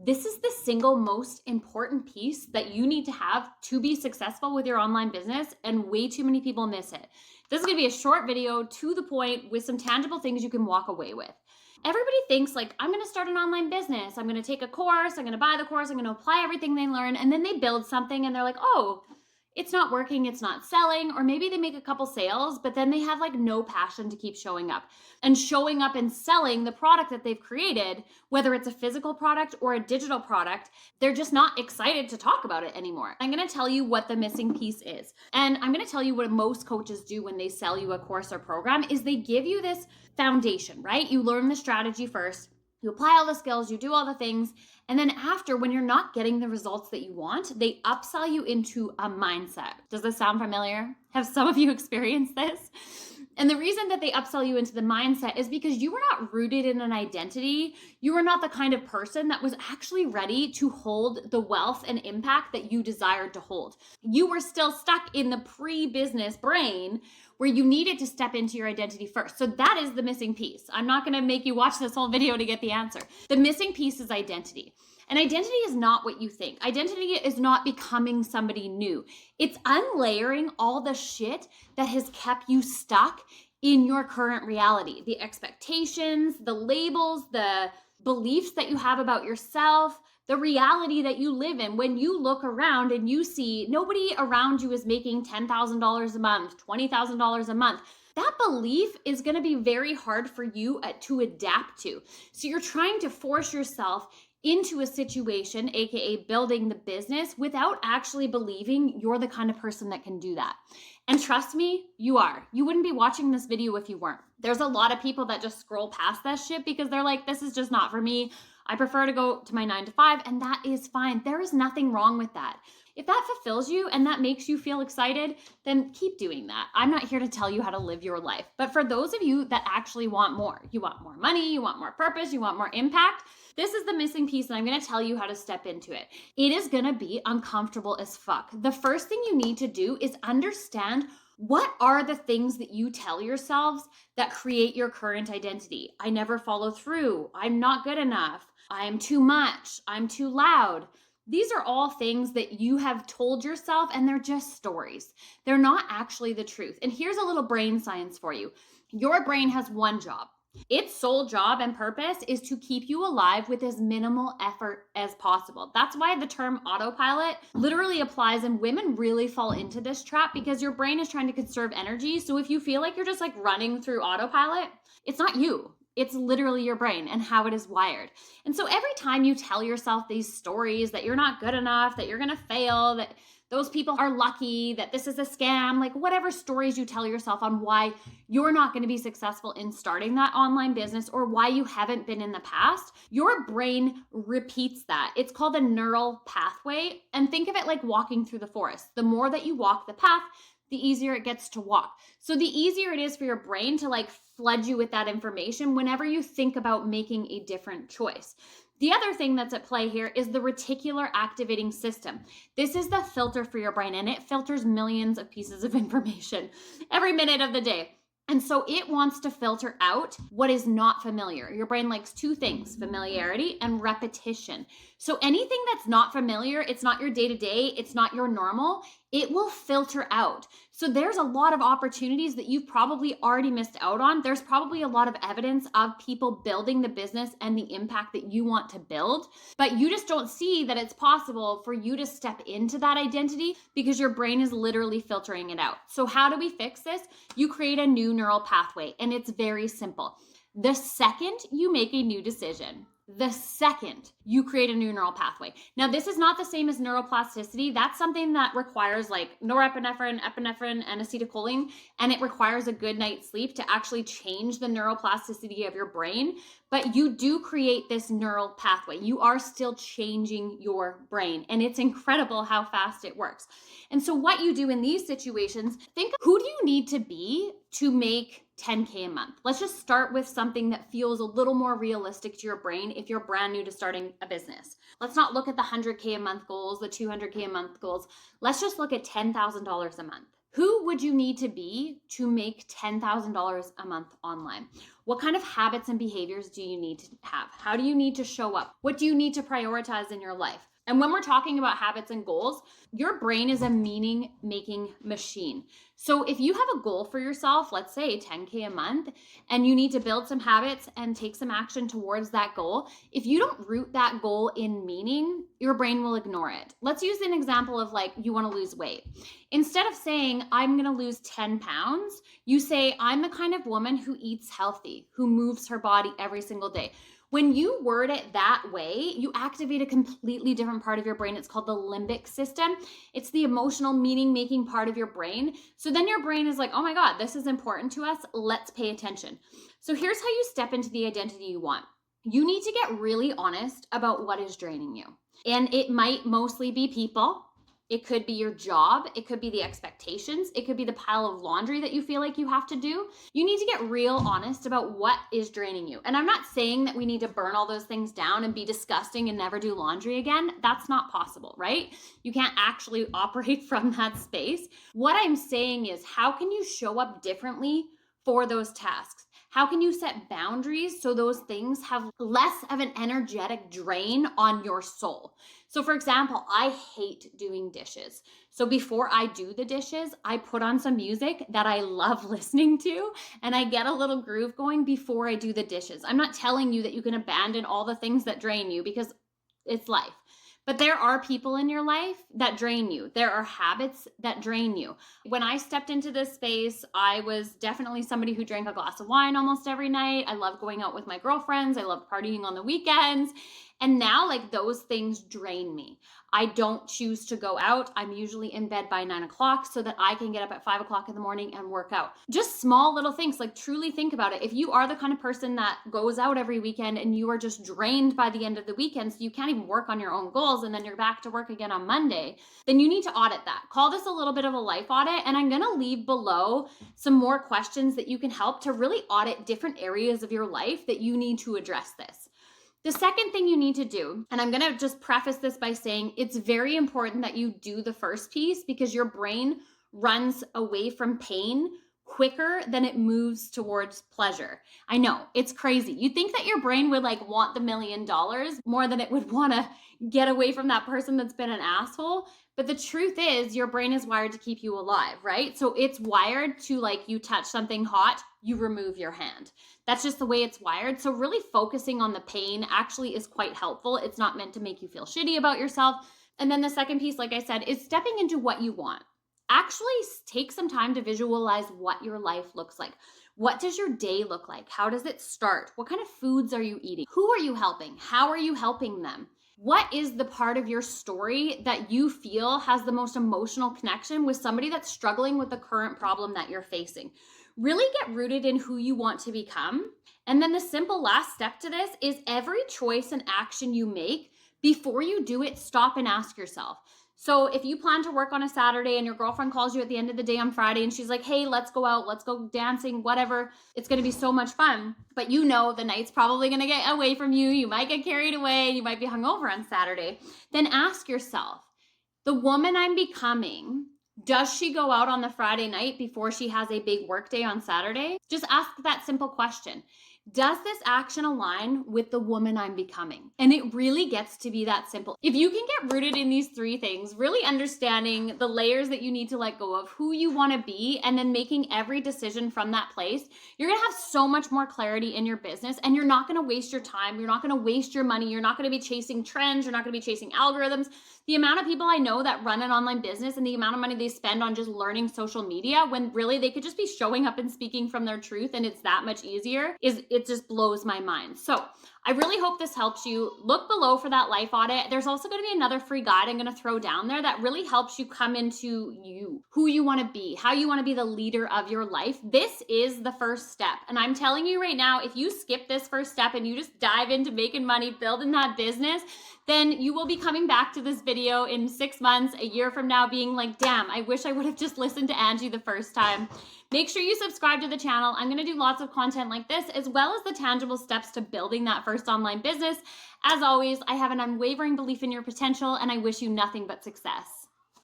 This is the single most important piece that you need to have to be successful with your online business, and way too many people miss it. This is going to be a short video to the point with some tangible things you can walk away with. Everybody thinks like, I'm going to start an online business. I'm going to take a course. I'm going to buy the course. I'm going to apply everything they learn. And then they build something and they're like, oh, it's not working, it's not selling, or maybe they make a couple sales, but then they have like no passion to keep showing up. And showing up and selling the product that they've created, whether it's a physical product or a digital product, they're just not excited to talk about it anymore. I'm gonna tell you what the missing piece is. And I'm gonna tell you what most coaches do when they sell you a course or program is they give you this foundation, right? You learn the strategy first. You apply all the skills, you do all the things, and then after, when you're not getting the results that you want, they upsell you into a mindset. Does this sound familiar? Have some of you experienced this? And the reason that they upsell you into the mindset is because you were not rooted in an identity. You were not the kind of person that was actually ready to hold the wealth and impact that you desired to hold. You were still stuck in the pre-business brain where you needed to step into your identity first. So that is the missing piece. I'm not gonna make you watch this whole video to get the answer. The missing piece is identity. And identity is not what you think. Identity is not becoming somebody new. It's unlayering all the shit that has kept you stuck in your current reality. The expectations, the labels, the beliefs that you have about yourself, the reality that you live in. When you look around and you see nobody around you is making $10,000 a month, $20,000 a month, that belief is going to be very hard for you to adapt to. So you're trying to force yourself into a situation, aka building the business, without actually believing you're the kind of person that can do that. And trust me, you are. You wouldn't be watching this video if you weren't. There's a lot of people that just scroll past that shit because they're like, this is just not for me. I prefer to go to my 9 to 5, and that is fine. There is nothing wrong with that. If that fulfills you and that makes you feel excited, then keep doing that. I'm not here to tell you how to live your life. But for those of you that actually want more, you want more money, you want more purpose, you want more impact, this is the missing piece, and I'm going to tell you how to step into it. It is going to be uncomfortable as fuck. The first thing you need to do is understand what are the things that you tell yourselves that create your current identity. I never follow through. I'm not good enough. I'm too much. I'm too loud. These are all things that you have told yourself, and they're just stories. They're not actually the truth. And here's a little brain science for you. Your brain has one job. Its sole job and purpose is to keep you alive with as minimal effort as possible. That's why the term autopilot literally applies, and women really fall into this trap because your brain is trying to conserve energy. So if you feel like you're just like running through autopilot, it's not you. It's literally your brain and how it is wired. And so every time you tell yourself these stories that you're not good enough, that you're going to fail, that those people are lucky, that this is a scam, like whatever stories you tell yourself on why you're not going to be successful in starting that online business or why you haven't been in the past, your brain repeats that. It's called a neural pathway. And think of it like walking through the forest. The more that you walk the path, the easier it gets to walk. So the easier it is for your brain to like flood you with that information whenever you think about making a different choice. The other thing that's at play here is the reticular activating system. This is the filter for your brain, and it filters millions of pieces of information every minute of the day. And so it wants to filter out what is not familiar. Your brain likes two things, familiarity and repetition. So anything that's not familiar, it's not your day-to-day, it's not your normal, it will filter out. So there's a lot of opportunities that you've probably already missed out on. There's probably a lot of evidence of people building the business and the impact that you want to build, but you just don't see that it's possible for you to step into that identity because your brain is literally filtering it out. So how do we fix this? You create a new neural pathway, and it's very simple. The second you make a new decision, the second you create a new neural pathway. Now, this is not the same as neuroplasticity. That's something that requires like norepinephrine, epinephrine, and acetylcholine, and it requires a good night's sleep to actually change the neuroplasticity of your brain. But you do create this neural pathway. You are still changing your brain, and it's incredible how fast it works. And so what you do in these situations, think, who do you need to be to make 10K a month? Let's just start with something that feels a little more realistic to your brain if you're brand new to starting a business. Let's not look at the 100K a month goals, the 200K a month goals. Let's just look at $10,000 a month. Who would you need to be to make $10,000 a month online? What kind of habits and behaviors do you need to have? How do you need to show up? What do you need to prioritize in your life? And when we're talking about habits and goals, your brain is a meaning making machine. So if you have a goal for yourself, let's say 10K a month, and you need to build some habits and take some action towards that goal, if you don't root that goal in meaning, your brain will ignore it. Let's use an example of like you want to lose weight. Instead of saying, I'm going to lose 10 pounds, you say, I'm the kind of woman who eats healthy, who moves her body every single day. When you word it that way, you activate a completely different part of your brain. It's called the limbic system. It's the emotional meaning-making part of your brain. So then your brain is like, oh my God, this is important to us. Let's pay attention. So here's how you step into the identity you want. You need to get really honest about what is draining you. And it might mostly be people. It could be your job. It could be the expectations. It could be the pile of laundry that you feel like you have to do. You need to get real honest about what is draining you. And I'm not saying that we need to burn all those things down and be disgusting and never do laundry again. That's not possible, right? You can't actually operate from that space. What I'm saying is, how can you show up differently for those tasks? How can you set boundaries so those things have less of an energetic drain on your soul? So for example, I hate doing dishes. So before I do the dishes, I put on some music that I love listening to, and I get a little groove going before I do the dishes. I'm not telling you that you can abandon all the things that drain you, because it's life. But there are people in your life that drain you. There are habits that drain you. When I stepped into this space, I was definitely somebody who drank a glass of wine almost every night. I love going out with my girlfriends. I love partying on the weekends. And now, like, those things drain me. I don't choose to go out. I'm usually in bed by 9 o'clock so that I can get up at 5 o'clock in the morning and work out. Just small little things, like truly think about it. If you are the kind of person that goes out every weekend and you are just drained by the end of the weekend, so you can't even work on your own goals, and then you're back to work again on Monday, then you need to audit that. Call this a little bit of a life audit. And I'm going to leave below some more questions that you can help to really audit different areas of your life that you need to address this. The second thing you need to do, and I'm going to just preface this by saying it's very important that you do the first piece, because your brain runs away from pain quicker than it moves towards pleasure. I know, it's crazy. You think that your brain would like want the $1 million more than it would want to get away from that person that's been an asshole. But the truth is, your brain is wired to keep you alive, right? So it's wired to, like, you touch something hot, you remove your hand. That's just the way it's wired. So really focusing on the pain actually is quite helpful. It's not meant to make you feel shitty about yourself. And then the second piece, like I said, is stepping into what you want. Actually take some time to visualize what your life looks like. What does your day look like? How does it start? What kind of foods are you eating? Who are you helping? How are you helping them? What is the part of your story that you feel has the most emotional connection with somebody that's struggling with the current problem that you're facing? Really get rooted in who you want to become. And then the simple last step to this is every choice and action you make, before you do it, stop and ask yourself. So if you plan to work on a Saturday and your girlfriend calls you at the end of the day on Friday and she's like, hey, let's go out, let's go dancing, whatever, it's going to be so much fun. But you know the night's probably going to get away from you. You might get carried away. You might be hungover on Saturday. Then ask yourself, the woman I'm becoming, does she go out on the Friday night before she has a big work day on Saturday? Just ask that simple question. Does this action align with the woman I'm becoming? And it really gets to be that simple. If you can get rooted in these three things, really understanding the layers that you need to let go of, who you want to be, and then making every decision from that place, you're going to have so much more clarity in your business, and you're not going to waste your time. You're not going to waste your money. You're not going to be chasing trends. You're not going to be chasing algorithms. The amount of people I know that run an online business and the amount of money they spend on just learning social media, when really they could just be showing up and speaking from their truth, and it's that much easier, it just blows my mind. So I really hope this helps you. Look below for that life audit. There's also going to be another free guide I'm going to throw down there that really helps you come into you, who you want to be, how you want to be the leader of your life. This is the first step. And I'm telling you right now, if you skip this first step and you just dive into making money, building that business, then you will be coming back to this video in 6 months, a year from now, being like, damn, I wish I would have just listened to Angie the first time. Make sure you subscribe to the channel. I'm going to do lots of content like this, as well as the tangible steps to building that first online business. As always, I have an unwavering belief in your potential, and I wish you nothing but success.